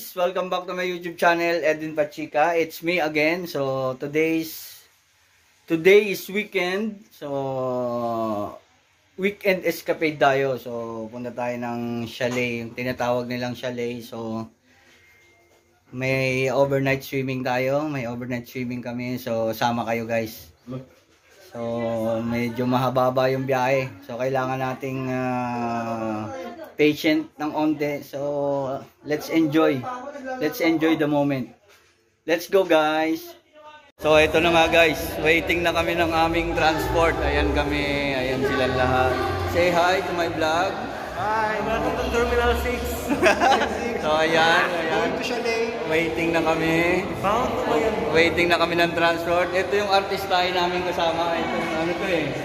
guys! Welcome back to my YouTube channel, Edwin Pachika. It's me again. So today is weekend. So weekend escapade tayo. So punta tayo ng chalet, yung tinatawag nilang chalet. So may overnight swimming tayo. May overnight swimming kami. So sama kayo guys. So medyo mahaba yung biyahe. So kailangan nating patient ng onte. So let's enjoy the moment. Let's go guys. So ito na nga guys, waiting na kami ng aming transport. Ayan kami, ayan sila lahat. Say hi to my vlog. Hi, welcome to Terminal 6. So ayan, Going to chalet. waiting na kami. Waiting na kami ng transport. Ito yung artistahin namin kasama. Ito ano to eh.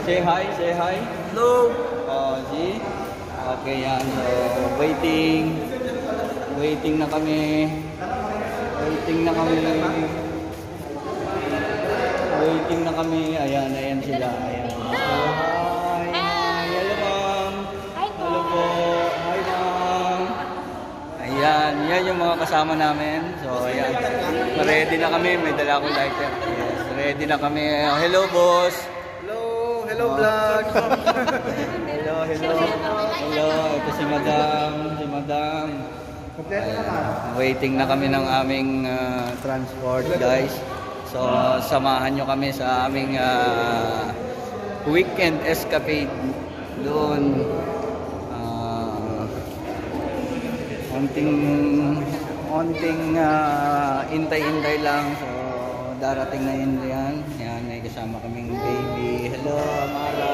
Say hi, say hi. Hello. Oh, see? Okay, yan. So, waiting na kami. Waiting na kami. Ayan sila. Ayan. Hi. Hello, ma'am. Hello po. Hi, ma'am. Ayan. Yan yung mga kasama namin. So, ayan. Ready na kami. May dala akong lighter. Yes, ready na kami. Hello, boss. Hello, vlog. Hello. Ito si madam. Waiting na kami ng aming transport, guys. So, samahan nyo kami sa aming weekend escapade doon. Onting intay-intay lang. So, darating na yun yan. Yan, may kasama kaming baby. Hello, Amara.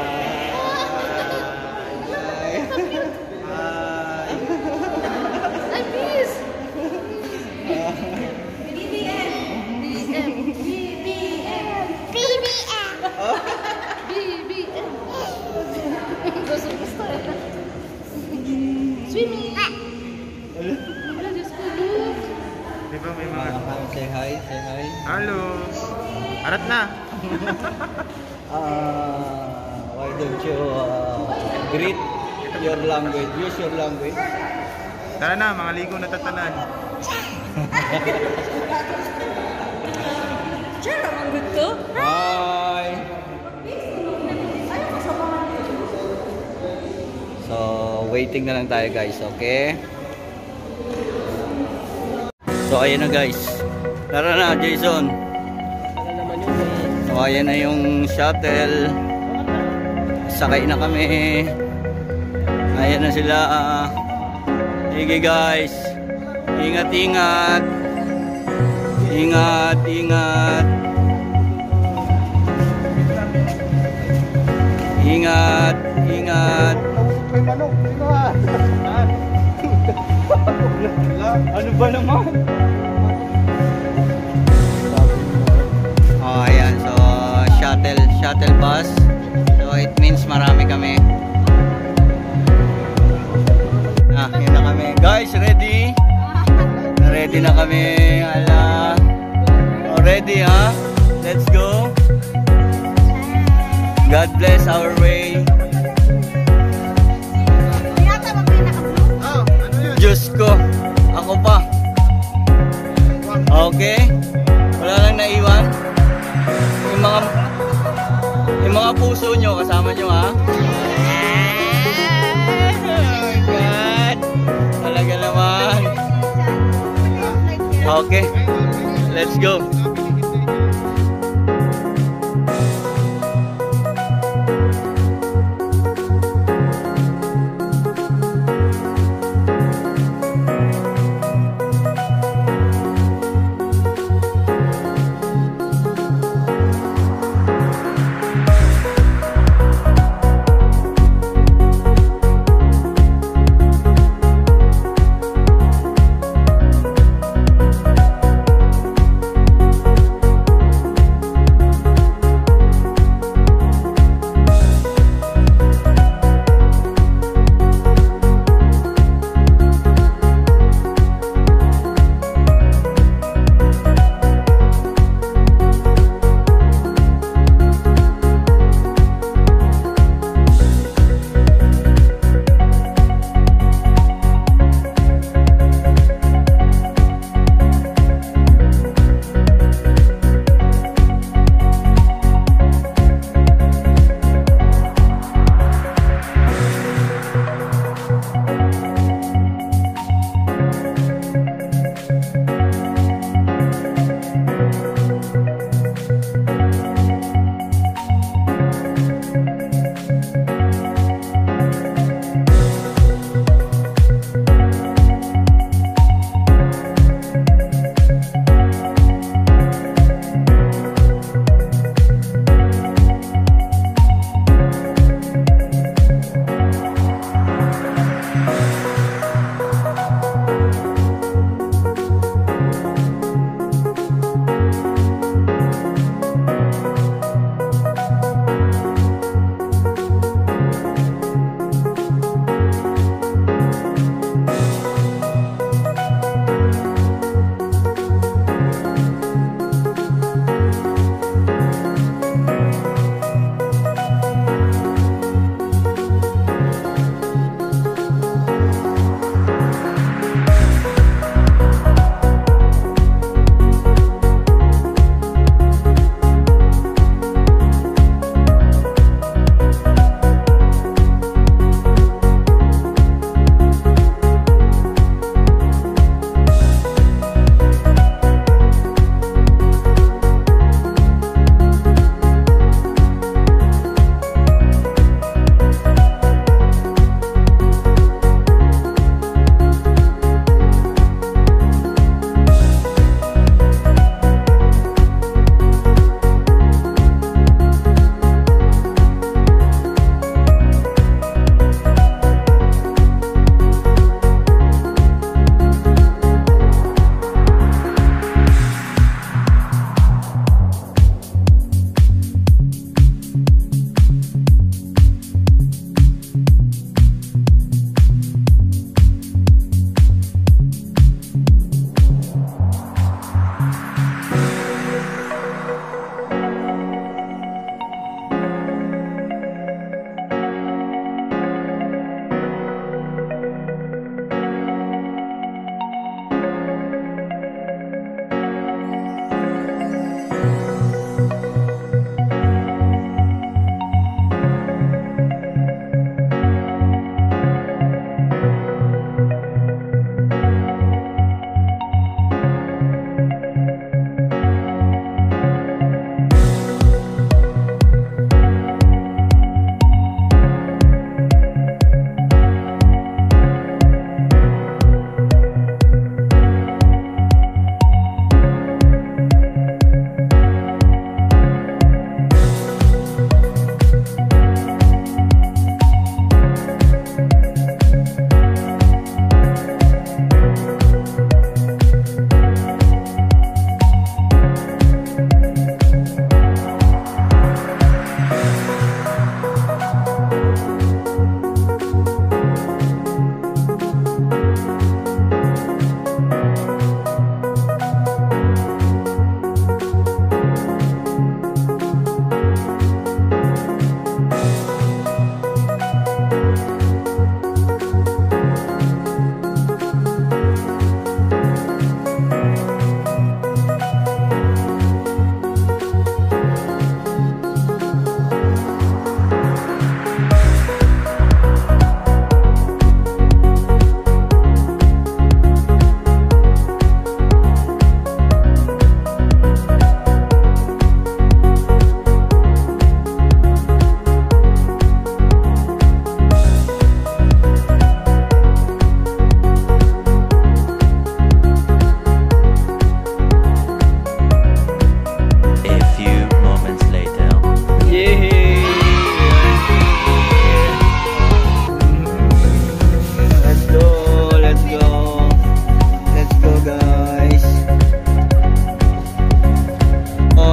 Swimming. Di ba may mga... Say hi. Hello. Arat na. Why don't you greet your language, use your language. Tara na, mga ligo na tatanan. Sure, ang good ko. Hi. So, waiting na lang tayo guys, okay? So, ayan na guys. Tara na, Jason. So, ayan na yung shuttle. Sakay na kami. Ayan na sila. Sige guys. Ingat. Ano ba naman? Oh, ayan. So, shuttle bus. So, it means marami kami. Yun na kami. Guys, ready? Ready na kami. Ala. Oh, ready, ha? Let's go. God bless our way. Diyos ko. Ako pa. Okay? Wala lang naiwan. Yung mga puso nyo, kasama nyo, ha? Oh my God. Talaga naman. Okay. Let's go.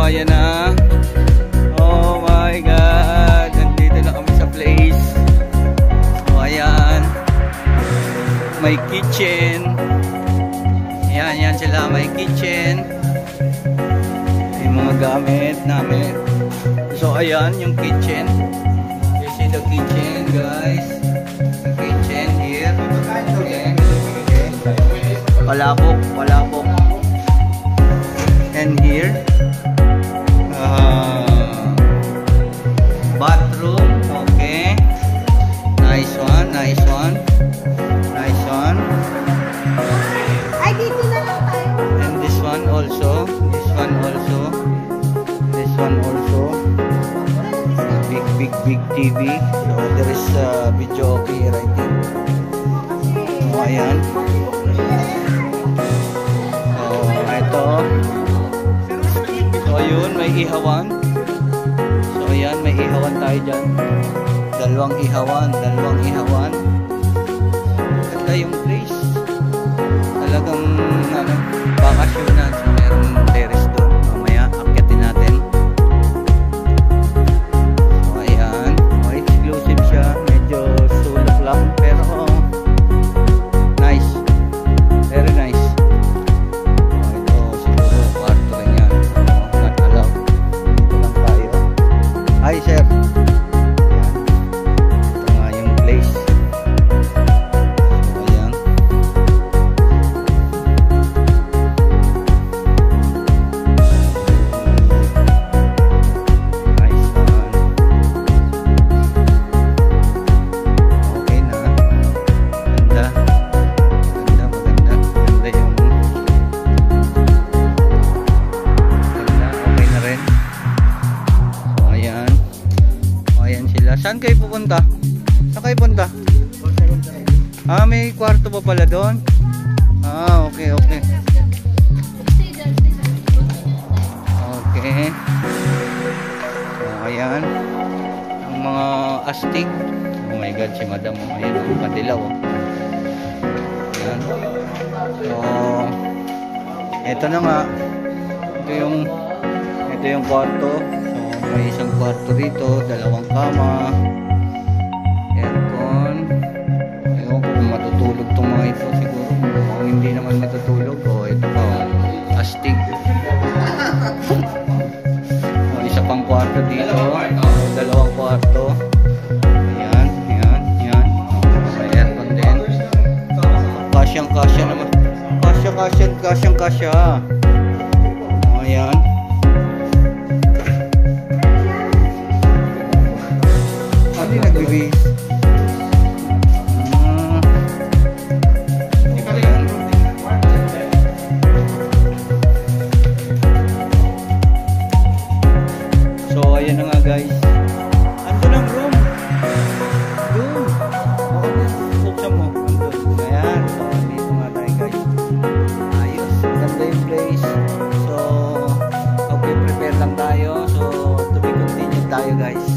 ayan na. Oh my God. Nandito na kami sa place. So, ayan. May kitchen. Yan sila. May kitchen. May mga gamit namin. So, ayan yung kitchen. You see the kitchen, guys. The kitchen here. Okay. Palabok. And here, bathroom. Okay. Nice one. Ay, dito na lang tayo. And this one also. Big TV. So there is video okay right here. So ayan. Ito. So ayun, may ihawan. So ayan, may ihawan tayo dyan. Dalawang ihawan. Ganda yung place. Talagang bakasyonan. So meron terrace doon. Mamaya akyatin natin. So ayan. Exclusive siya. Medyo sulok lang. Pero nice. Very nice. Ito siguro kwarto rin yan. Not allowed. Dito lang tayo. Hi sir. Ito nga yung place. So ayan. Nice one. Okay na. Ganda. Ganda yung ganda. Okay na rin. So ayan. Ayan sila. Saan kayo pupunta? May kwarto pa pala doon? Okay. Okay. So ayan. Ang mga astig. Oh my God, si madam. Ayan ang kadilaw. Ayan. So ito na nga. Ito yung kwarto. So may isang kwarto dito, dalawang kama, aircon. Ewan ko kung matutulog tong mga ito. Siguro kung hindi naman matutulog. Ito pa, astig. Isa pang kwarto dito. Dalawang kwarto. Ayan. May aircon din. Kasyang-kasya naman. Kasyang-kasya. Ayan. Hindi nagbibis. Ayan. So ayan na nga guys. Andun ang room. Doon. Buksan mo. Andun. Ayan. So dito nga tayo guys. Ayos. Ganda yung place. So prepare lang tayo. So to be continued tayo guys.